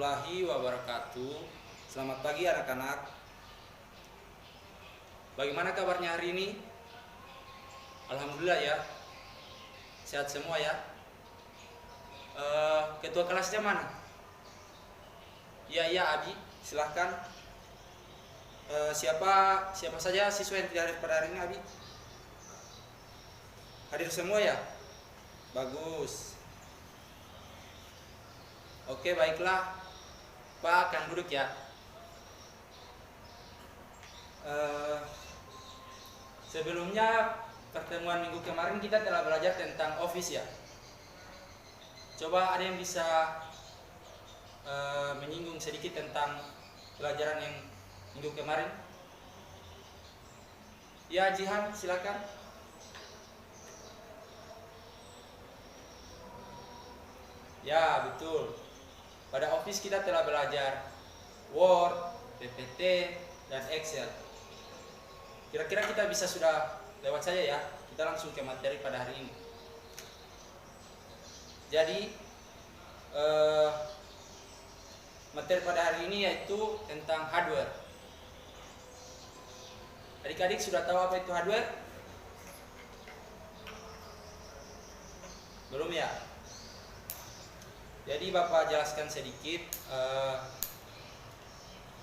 warahmatullahi wabarakatuh. Selamat pagi anak-anak. Bagaimana kabarnya hari ini? Alhamdulillah ya. Sehat semua ya. Ketua kelasnya mana? Iya Abi, silahkan. Siapa saja siswa yang tidak hadir pada hari ini, Abi? Hadir semua ya? Bagus. Oke, baiklah. Pak akan duduk ya. Sebelumnya pertemuan minggu kemarin kita telah belajar tentang office ya. Coba ada yang bisa menyinggung sedikit tentang pelajaran yang minggu kemarin? Ya, Jihan, silakan. Ya, betul. Pada office kita telah belajar Word, PPT, dan Excel. Kira-kira kita bisa sudah lewat saja ya. Kita langsung ke materi pada hari ini. Jadi materi pada hari ini yaitu tentang hardware. Adik-adik sudah tahu apa itu hardware? Belum ya? Jadi Bapak jelaskan sedikit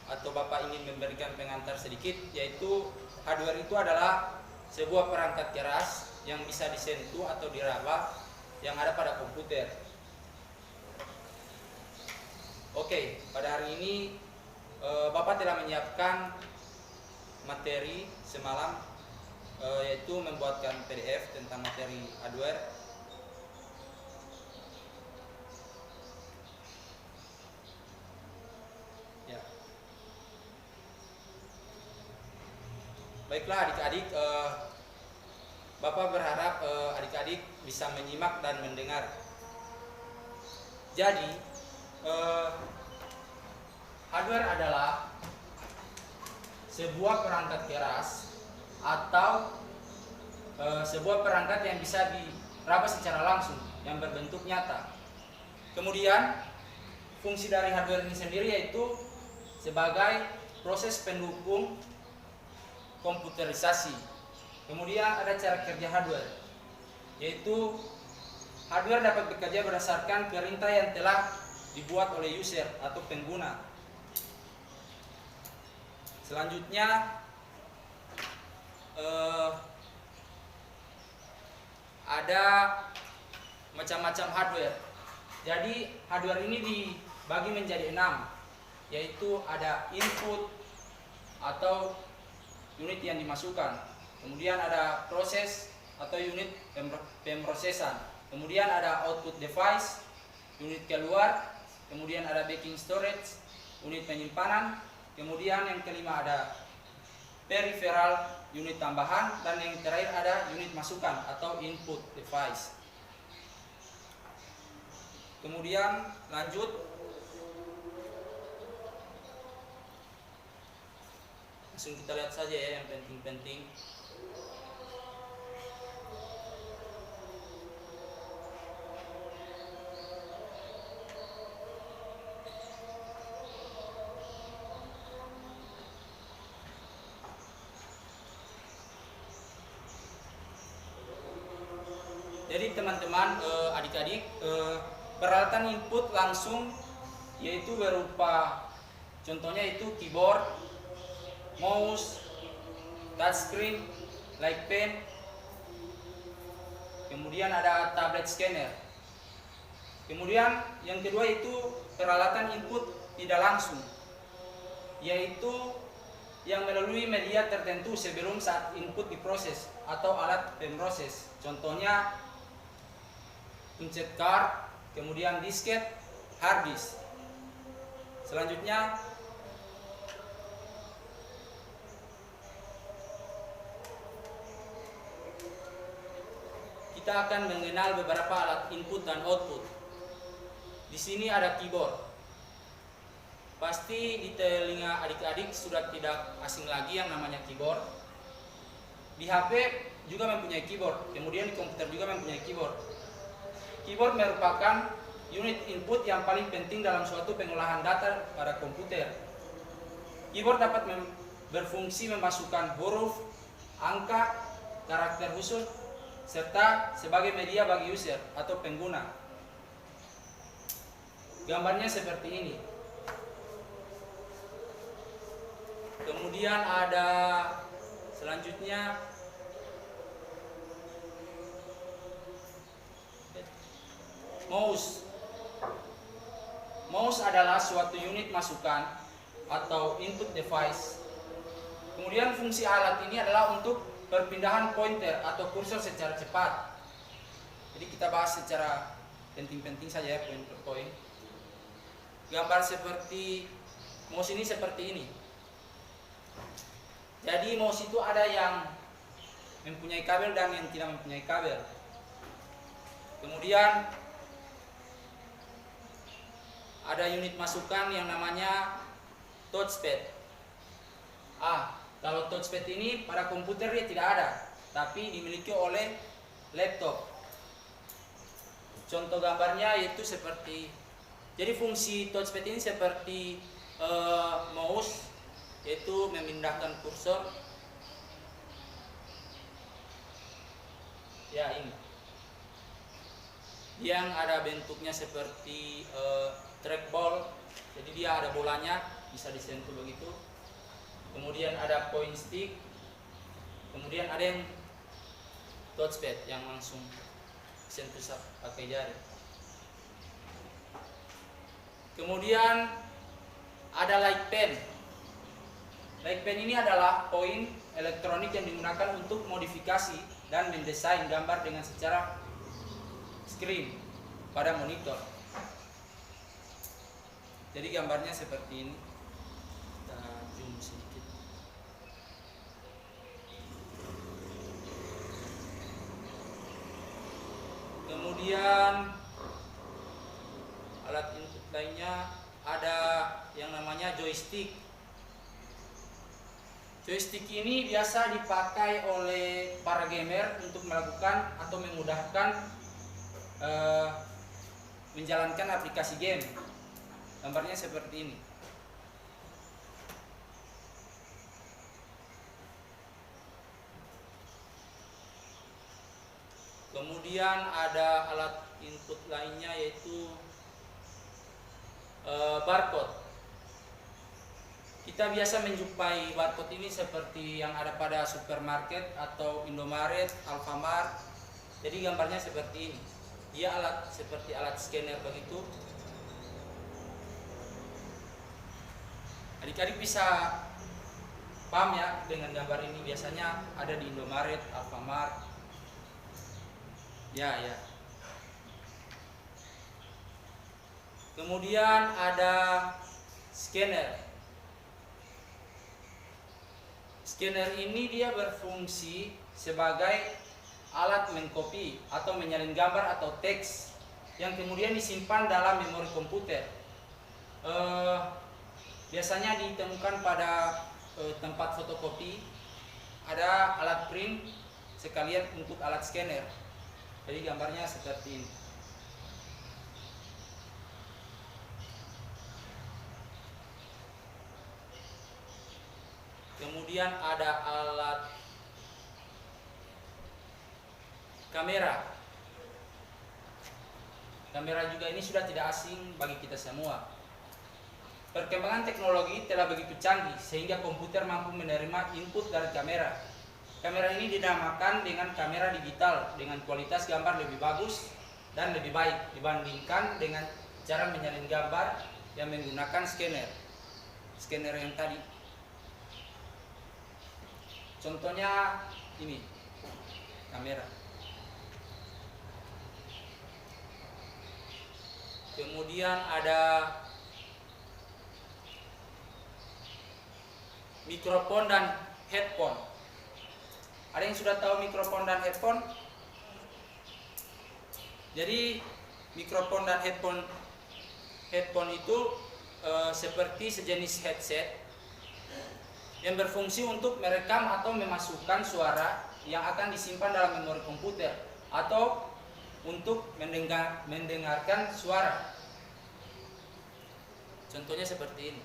atau Bapak ingin memberikan pengantar sedikit, yaitu hardware itu adalah sebuah perangkat keras yang bisa disentuh atau diraba yang ada pada komputer. Oke, pada hari ini Bapak telah menyiapkan materi semalam, yaitu membuatkan PDF tentang materi hardware. Ya. Baiklah adik-adik, Bapak berharap adik-adik bisa menyimak dan mendengar. Jadi hardware adalah sebuah perangkat keras atau sebuah perangkat yang bisa diraba secara langsung, yang berbentuk nyata. Kemudian fungsi dari hardware ini sendiri yaitu sebagai proses pendukung komputerisasi. Kemudian ada cara kerja hardware, yaitu hardware dapat bekerja berdasarkan perintah yang telah dibuat oleh user atau pengguna. Selanjutnya ada macam-macam hardware. Jadi hardware ini dibagi menjadi 6, yaitu ada input atau unit yang dimasukkan, kemudian ada proses atau unit pemrosesan, kemudian ada output device, unit keluar, kemudian ada backing storage, unit penyimpanan, kemudian yang kelima ada peripheral, unit tambahan, dan yang terakhir ada unit masukan atau input device. Kemudian lanjut, langsung kita lihat saja ya yang penting-penting. Jadi teman-teman, adik-adik, peralatan input langsung yaitu berupa, contohnya itu keyboard, mouse, touchscreen, like pen, kemudian ada tablet scanner. Kemudian yang kedua itu peralatan input tidak langsung, yaitu yang melalui media tertentu sebelum saat input diproses atau alat pemroses. Contohnya pencet card, kemudian disket, hard disk. Selanjutnya kita akan mengenal beberapa alat input dan output. Di sini ada keyboard. Pasti di telinga adik-adik sudah tidak asing lagi yang namanya keyboard. Di HP juga mempunyai keyboard, kemudian di komputer juga mempunyai keyboard. Keyboard merupakan unit input yang paling penting dalam suatu pengolahan data pada komputer. Keyboard dapat berfungsi memasukkan huruf, angka, karakter khusus, serta sebagai media bagi user atau pengguna. Gambarnya seperti ini. Kemudian ada selanjutnya mouse. Mouse adalah suatu unit masukan atau input device. Kemudian fungsi alat ini adalah untuk perpindahan pointer atau kursor secara cepat. Jadi kita bahas secara penting-penting saja ya, poin per poin. Gambar seperti mouse ini seperti ini. Jadi mouse itu ada yang mempunyai kabel dan yang tidak mempunyai kabel. Kemudian ada unit masukan yang namanya touchpad. Kalau touchpad ini pada komputer dia tidak ada, tapi dimiliki oleh laptop. Contoh gambarnya yaitu seperti, jadi fungsi touchpad ini seperti mouse, yaitu memindahkan kursor. Ya, ini yang ada bentuknya seperti trackball, jadi dia ada bolanya, bisa disentuh begitu. Kemudian ada point stick, kemudian ada yang touchpad yang langsung sentuh pakai jari. Kemudian ada light pen. Light pen ini adalah poin elektronik yang digunakan untuk modifikasi dan mendesain gambar dengan secara screen pada monitor. Jadi gambarnya seperti ini. Kita zoom sedikit. Kemudian alat input lainnya ada yang namanya joystick. Joystick ini biasa dipakai oleh para gamer untuk melakukan atau memudahkan menjalankan aplikasi game. Gambarnya seperti ini. Kemudian ada alat input lainnya yaitu barcode. Kita biasa menjumpai barcode ini seperti yang ada pada supermarket atau Indomaret, Alfamart. Jadi gambarnya seperti ini. Dia alat seperti alat scanner begitu. Adik-adik bisa paham ya dengan gambar ini, biasanya ada di Indomaret, Alfamart. Ya. Kemudian ada scanner. Scanner ini dia berfungsi sebagai alat mengcopy atau menyalin gambar atau teks yang kemudian disimpan dalam memori komputer. Biasanya ditemukan pada tempat fotokopi, ada alat print sekalian untuk alat scanner. Jadi gambarnya seperti ini. Kemudian ada alat kamera. Kamera juga ini sudah tidak asing bagi kita semua. Perkembangan teknologi telah begitu canggih sehingga komputer mampu menerima input dari kamera. Kamera ini dinamakan dengan kamera digital dengan kualitas gambar lebih bagus dan lebih baik dibandingkan dengan cara menyalin gambar yang menggunakan scanner yang tadi. Contohnya ini kamera. Kemudian ada mikrofon dan headphone. Ada yang sudah tahu mikrofon dan headphone? Jadi mikrofon dan headphone itu seperti sejenis headset yang berfungsi untuk merekam atau memasukkan suara yang akan disimpan dalam memori komputer atau untuk mendengarkan suara. Contohnya seperti ini.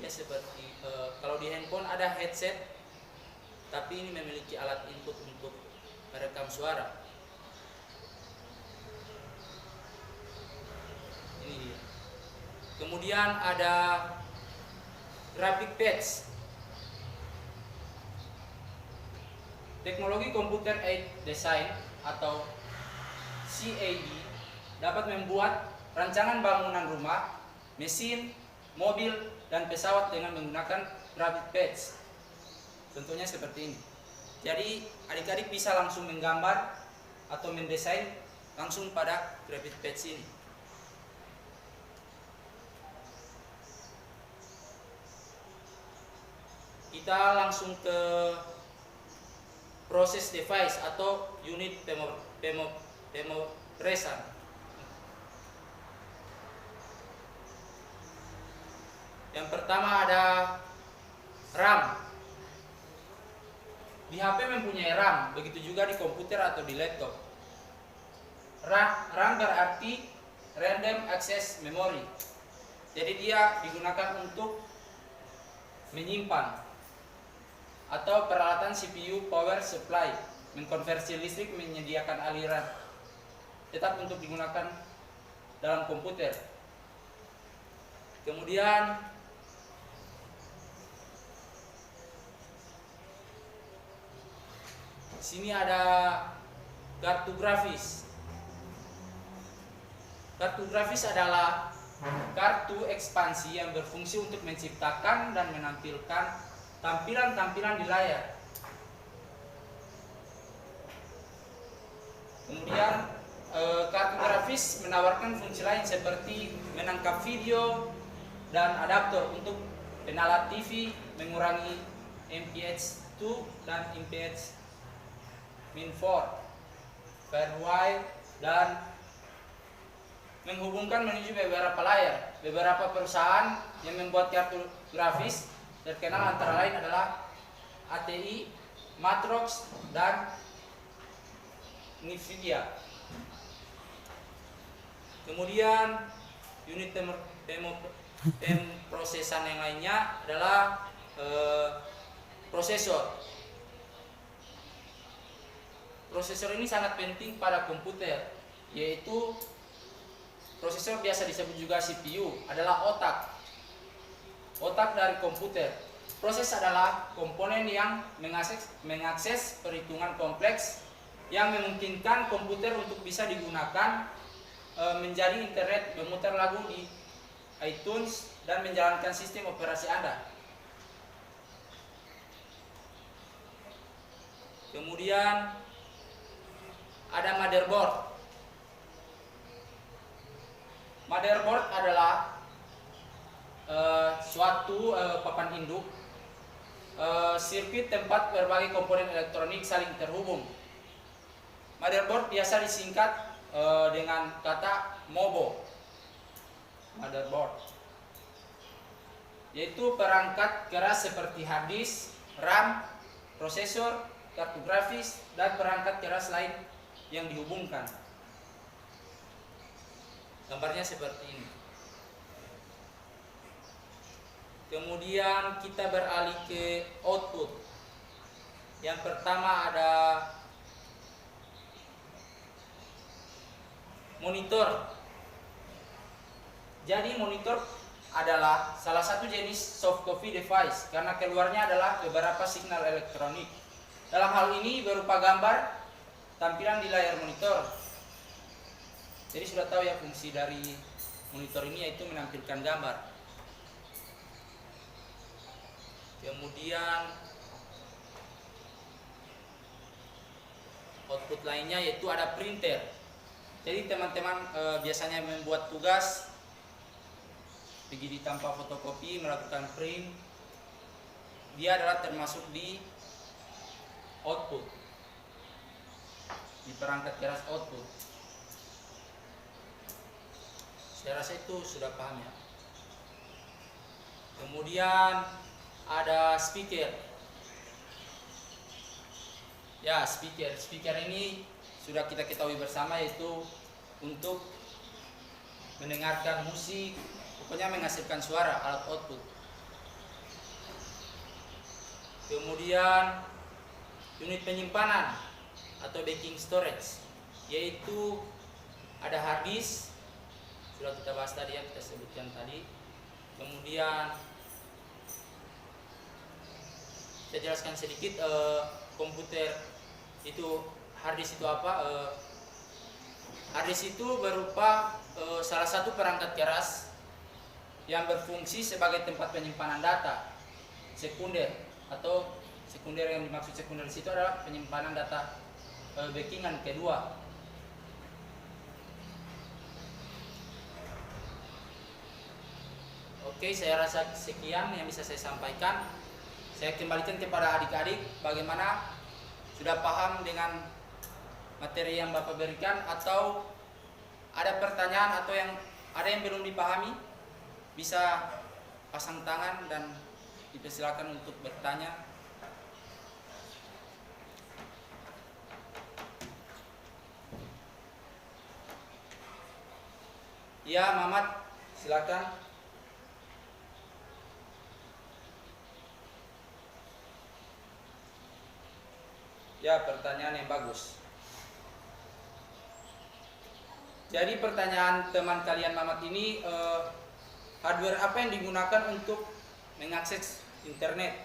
Ya seperti kalau di handphone ada headset, tapi ini memiliki alat input untuk merekam suara. Ini dia. Kemudian ada graphic pads. Teknologi Computer Aided Design atau CAD dapat membuat rancangan bangunan rumah, mesin, mobil, dan pesawat dengan menggunakan graphic pads. Contohnya seperti ini. Jadi adik-adik bisa langsung menggambar atau mendesain langsung pada graphic pads ini. Kita langsung ke proses device atau unit pemrosesan. Yang pertama ada RAM. Di HP mempunyai RAM, begitu juga di komputer atau di laptop. RAM berarti Random Access Memory. Jadi dia digunakan untuk menyimpan, atau peralatan CPU power supply, mengkonversi listrik menyediakan aliran tetap untuk digunakan dalam komputer. Kemudian sini ada kartu grafis. Kartu grafis adalah kartu ekspansi yang berfungsi untuk menciptakan dan menampilkan tampilan-tampilan di layar. Kemudian kartu grafis menawarkan fungsi lain seperti menangkap video dan adaptor untuk penalat TV, mengurangi MPH2 dan MPH-4, firewire, dan menghubungkan menuju beberapa layar. Beberapa perusahaan yang membuat kartu grafis terkenal antara lain adalah ATI, Matrox, dan Nvidia. Kemudian unit pemrosesan yang lainnya adalah prosesor. Prosesor ini sangat penting pada komputer, yaitu prosesor biasa disebut juga CPU, adalah otak dari komputer. Proses adalah komponen yang mengakses perhitungan kompleks yang memungkinkan komputer untuk bisa digunakan menjadi internet, memutar lagu di iTunes, dan menjalankan sistem operasi Anda. Kemudian ada motherboard. Motherboard adalah suatu papan induk sirkuit tempat berbagai komponen elektronik saling terhubung. Motherboard biasa disingkat dengan kata MOBO. Motherboard yaitu perangkat keras seperti hard disk, RAM, prosesor, kartu grafis, dan perangkat keras lain yang dihubungkan. Gambarnya seperti ini. Kemudian kita beralih ke output. Yang pertama ada monitor. Jadi monitor adalah salah satu jenis soft copy device karena keluarnya adalah beberapa signal elektronik. Dalam hal ini berupa gambar tampilan di layar monitor. Jadi sudah tahu ya fungsi dari monitor ini, yaitu menampilkan gambar. Kemudian output lainnya yaitu ada printer. Jadi teman-teman biasanya membuat tugas, pergi di tanpa fotokopi, melakukan print, dia adalah termasuk di output, di perangkat keras output. Saya rasa itu sudah paham ya. Kemudian ada speaker. Ya, speaker ini sudah kita ketahui bersama, yaitu untuk mendengarkan musik, pokoknya menghasilkan suara, alat output. Kemudian unit penyimpanan atau backing storage, yaitu ada hard disk, sudah kita bahas tadi ya, kita sebutkan tadi. Kemudian saya jelaskan sedikit komputer itu, hard disk itu apa? Hard disk itu berupa salah satu perangkat keras yang berfungsi sebagai tempat penyimpanan data sekunder, atau sekunder yang dimaksud sekunder di situ adalah penyimpanan data backingan kedua. Oke, saya rasa sekian yang bisa saya sampaikan. Saya kembalikan kepada adik-adik, bagaimana sudah paham dengan materi yang Bapak berikan, atau ada pertanyaan atau yang ada yang belum dipahami, bisa pasang tangan dan dipersilakan untuk bertanya. Ya, Mamat, silakan. Ya, pertanyaan yang bagus. Jadi pertanyaan teman kalian Mamat ini, hardware apa yang digunakan untuk mengakses internet?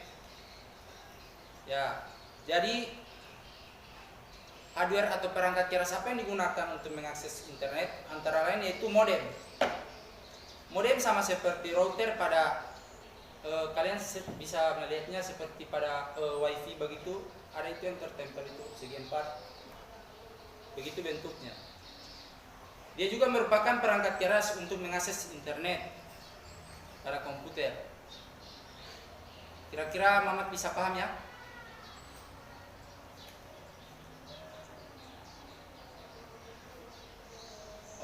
Ya, jadi hardware atau perangkat keras apa yang digunakan untuk mengakses internet? Antara lain yaitu modem. Modem sama seperti router pada kalian bisa melihatnya seperti pada wifi begitu. Ada itu yang tertempel itu segi 4, begitu bentuknya. Dia juga merupakan perangkat keras untuk mengakses internet pada komputer. Kira-kira Mamat bisa paham ya?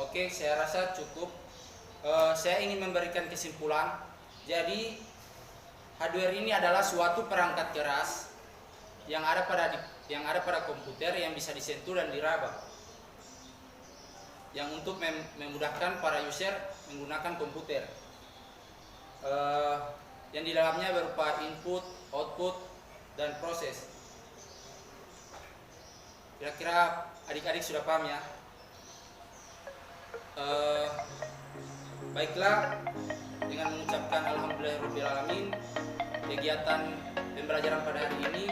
Oke, saya rasa cukup. Saya ingin memberikan kesimpulan. Jadi hardware ini adalah suatu perangkat keras yang ada pada komputer yang bisa disentuh dan diraba, yang untuk memudahkan para user menggunakan komputer, yang di dalamnya berupa input, output, dan proses. Kira-kira adik-adik sudah paham ya? Baiklah, dengan mengucapkan alhamdulillahirobbilalamin, kegiatan pembelajaran pada hari ini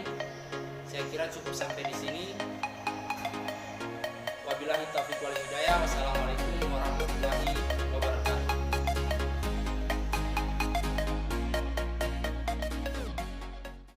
saya kira cukup sampai di sini. Wabillahi taufiq wal hidayah. Wassalamualaikum.